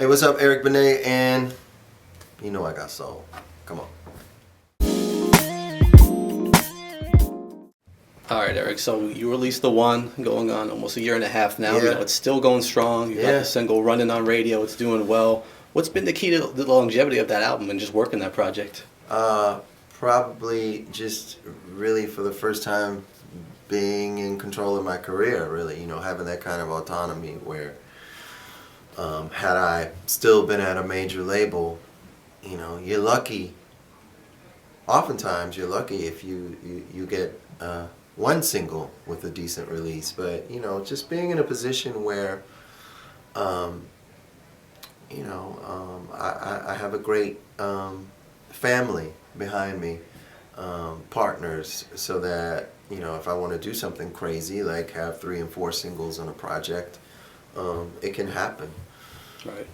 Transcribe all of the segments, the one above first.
Hey, what's up, Eric Benet? And you know I got soul. Come on. All right, Eric. So you released the one going on almost a year and a half now. Yeah. It's still going strong. You got the single running on radio. It's doing well. What's been the key to the longevity of that album and just working that project? Probably just really for the first time being in control of my career, really, having that kind of autonomy where had I still been at a major label, you're lucky. Oftentimes you're lucky if you get one single with a decent release, but just being in a position where I have a great family behind me, partners, so that if I want to do something crazy like have 3 and 4 singles on a project, it can happen. Right.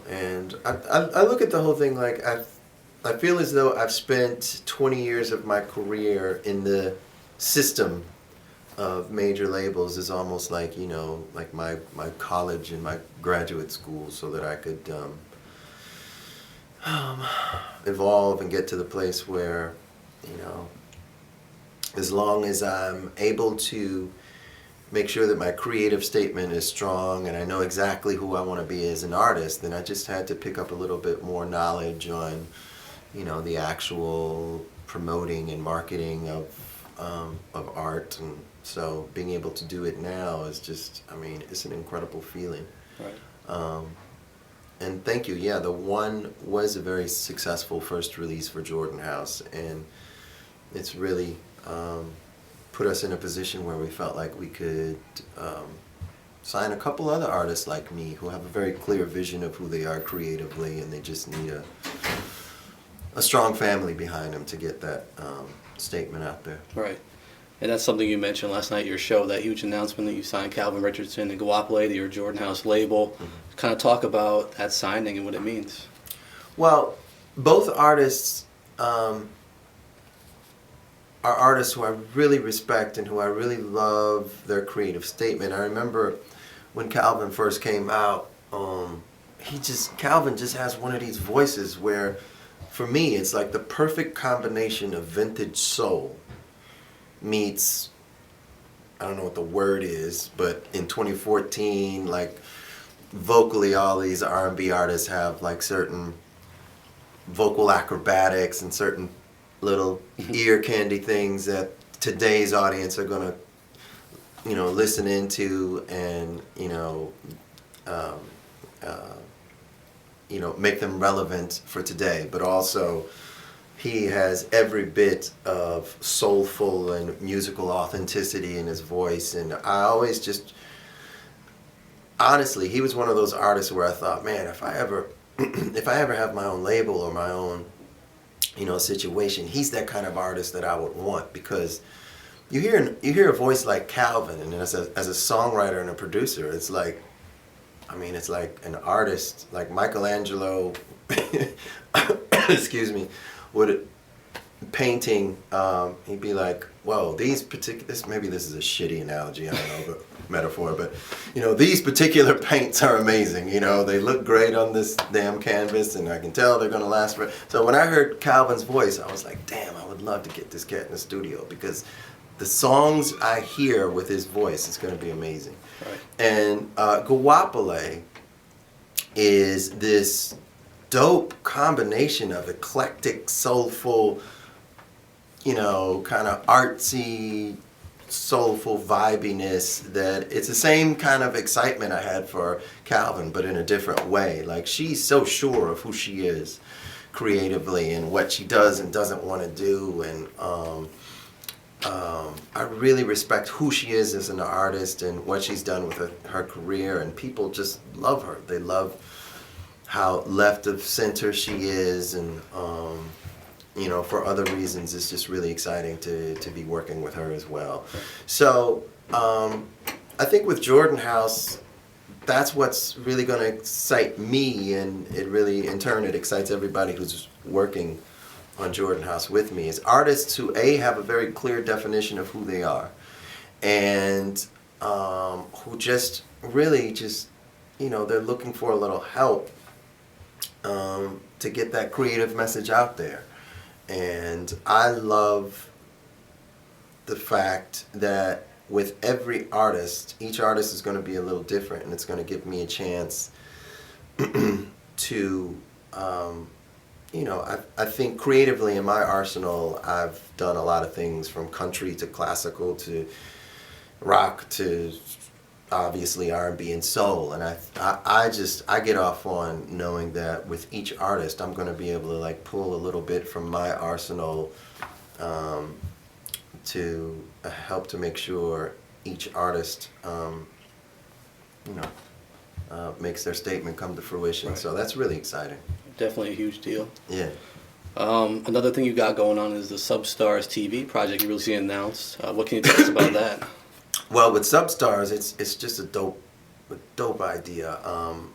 And I look at the whole thing like I feel as though I've spent 20 years of my career in the system of major labels. Is almost like like my college and my graduate school, so that I could evolve and get to the place where as long as I'm able to make sure that my creative statement is strong and I know exactly who I want to be as an artist, then I just had to pick up a little bit more knowledge on the actual promoting and marketing of art. And so being able to do it now is just, it's an incredible feeling. Right. And thank you. Yeah, the one was a very successful first release for Jordan House, and it's really put us in a position where we felt like we could sign a couple other artists like me who have a very clear vision of who they are creatively, and they just need a strong family behind them to get that statement out there. Right. And that's something you mentioned last night at your show, that huge announcement that you signed Calvin Richardson and Goapele to your Jordan House label. Mm-hmm. Kind of talk about that signing and what it means. Well, both artists are artists who I really respect and who I really love their creative statement. I remember when Calvin first came out, Calvin just has one of these voices where, for me, it's like the perfect combination of vintage soul meets, I don't know what the word is, but in 2014, like vocally all these R&B artists have like certain vocal acrobatics and certain little ear candy things that today's audience are gonna listen into and make them relevant for today. But also he has every bit of soulful and musical authenticity in his voice, and I always just honestly, he was one of those artists where I thought, man, if I ever have my own label or my own situation, he's that kind of artist that I would want, because you hear a voice like Calvin, and as a songwriter and a producer, it's like, it's like an artist like Michelangelo excuse me, would painting, he'd be like, whoa, maybe this is a shitty analogy, I don't know, but metaphor, but these particular paints are amazing. They look great on this damn canvas, and I can tell they're gonna last for. So when I heard Calvin's voice, I was like, damn, I would love to get this cat in the studio, because the songs I hear with his voice is gonna be amazing. Right. And Goapele is this dope combination of eclectic, soulful, kind of artsy, soulful vibiness, that it's the same kind of excitement I had for Calvin, but in a different way. Like, she's so sure of who she is creatively and what she does and doesn't want to do, and I really respect who she is as an artist and what she's done with her career, and people just love her. They love how left of center she is, and for other reasons, it's just really exciting to be working with her as well. So I think with Jordan House, that's what's really going to excite me, and it really, in turn, it excites everybody who's working on Jordan House with me, is artists who have a very clear definition of who they are, and who just really they're looking for a little help to get that creative message out there. And I love the fact that with every artist, each artist is going to be a little different, and it's going to give me a chance to, I think creatively in my arsenal, I've done a lot of things from country to classical to rock to obviously R&B and soul, and I get off on knowing that with each artist I'm going to be able to like pull a little bit from my arsenal to help to make sure each artist makes their statement come to fruition. Right. So that's really exciting. Definitely a huge deal. Yeah. Another thing you got going on is the Substars TV project you recently announced. What can you tell us about that? Well, with Substars, it's just a dope idea.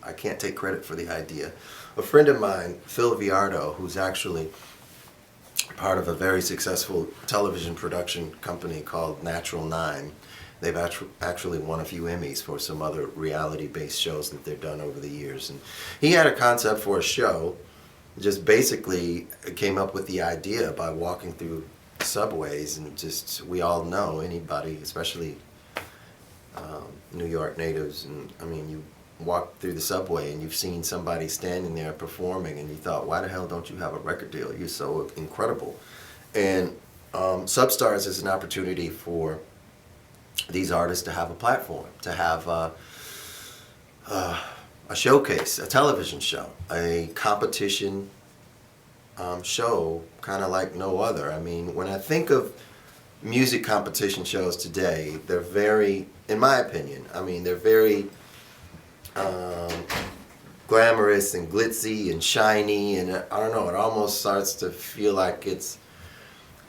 I can't take credit for the idea. A friend of mine, Phil Viardo, who's actually part of a very successful television production company called Natural 9. They've actually won a few Emmys for some other reality-based shows that they've done over the years. And he had a concept for a show, just basically came up with the idea by walking through subways, and just, we all know, anybody, especially New York natives, and I mean, you walk through the subway and you've seen somebody standing there performing, and you thought, why the hell don't you have a record deal? You're so incredible. And Substars is an opportunity for these artists to have a platform, to have a showcase, a television show, a competition show, kind of like no other. I mean, when I think of music competition shows today, they're very, in my opinion, I mean, they're very glamorous and glitzy and shiny, and I don't know, it almost starts to feel like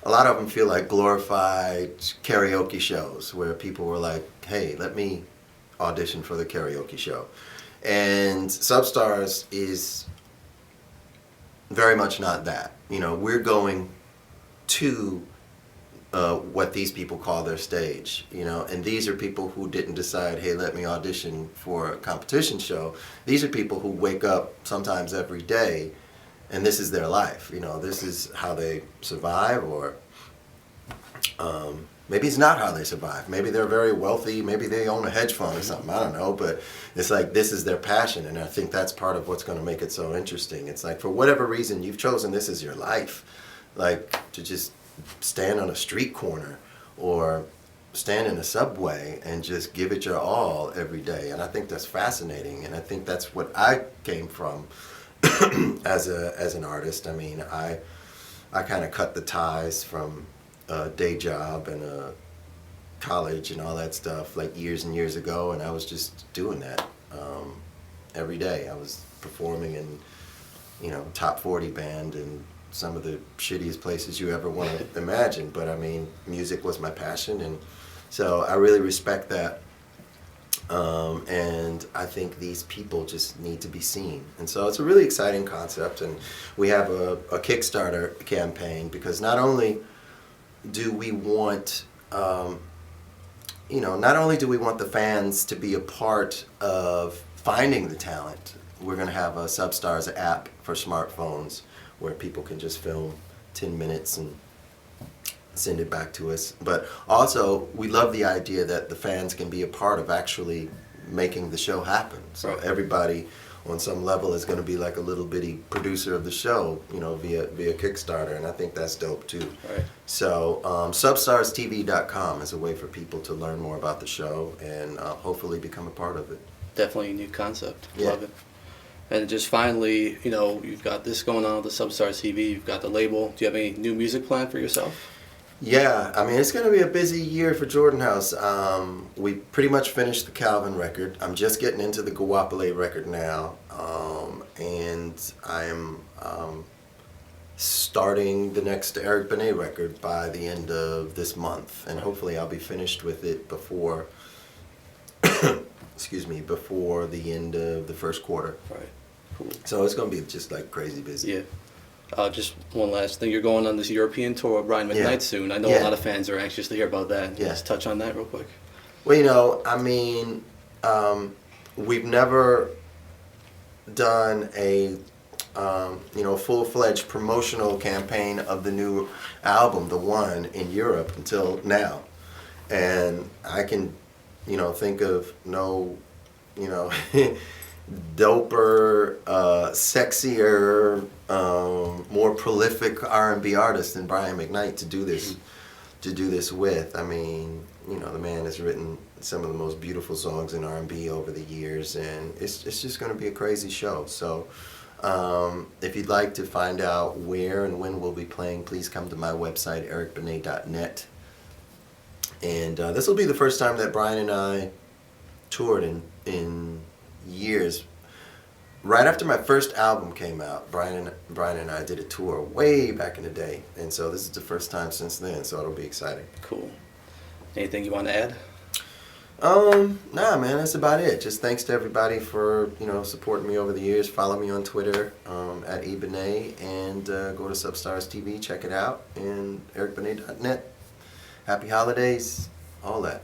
a lot of them feel like glorified karaoke shows where people were like, hey, let me audition for the karaoke show. And Substars is very much not that. We're going to what these people call their stage, and these are people who didn't decide, hey, let me audition for a competition show. These are people who wake up sometimes every day, and this is their life. This is how they survive, or maybe it's not how they survive. Maybe they're very wealthy, maybe they own a hedge fund or something, I don't know, but it's like this is their passion, and I think that's part of what's going to make it so interesting. It's like, for whatever reason, you've chosen this as your life, like to just stand on a street corner or stand in a subway and just give it your all every day. And I think that's fascinating, and I think that's what I came from as an artist. I mean, I kind of cut the ties from a day job and a college and all that stuff like years and years ago, and I was just doing that every day. I was performing in top 40 band and some of the shittiest places you ever want to imagine, but I mean, music was my passion, and so I really respect that. And I think these people just need to be seen, and so it's a really exciting concept. And we have a Kickstarter campaign, because not only do we want the fans to be a part of finding the talent. We're going to have a Substars app for smartphones where people can just film 10 minutes and send it back to us. But also, we love the idea that the fans can be a part of actually making the show happen. So right. Everybody on some level is going to be like a little bitty producer of the show, via Kickstarter, and I think that's dope too. Right. So substarstv.com is a way for people to learn more about the show and hopefully become a part of it. Definitely a new concept. Yeah. Love it. And just finally, you've got this going on with the Substars TV, you've got the label. Do you have any new music planned for yourself? Yeah, I mean, it's going to be a busy year for Jordan House. We pretty much finished the Calvin record. I'm just getting into the Goapele record now. And I'm starting the next Eric Benet record by the end of this month. And hopefully I'll be finished with it before, before the end of the first quarter. Right. Cool. So it's going to be just like crazy busy. Yeah. Just one last thing. You're going on this European tour with Brian McKnight soon. I know a lot of fans are anxious to hear about that. Yeah. Just touch on that real quick. Well, I mean, we've never done a full-fledged promotional campaign of the new album, The One, in Europe until now. And I can, think of no, doper, sexier, more prolific R&B artist than Brian McKnight to do this with. I mean, the man has written some of the most beautiful songs in R&B over the years, and it's just going to be a crazy show. So if you'd like to find out where and when we'll be playing, please come to my website, ericbenet.net. And this will be the first time that Brian and I toured in years. Right after my first album came out, Brian and I did a tour way back in the day, and so this is the first time since then. So it'll be exciting. Cool. Anything you want to add? Nah, man, that's about it. Just thanks to everybody for supporting me over the years. Follow me on Twitter at eBenet, and go to Substars TV, check it out, and ericbenet.net. Happy holidays, all that.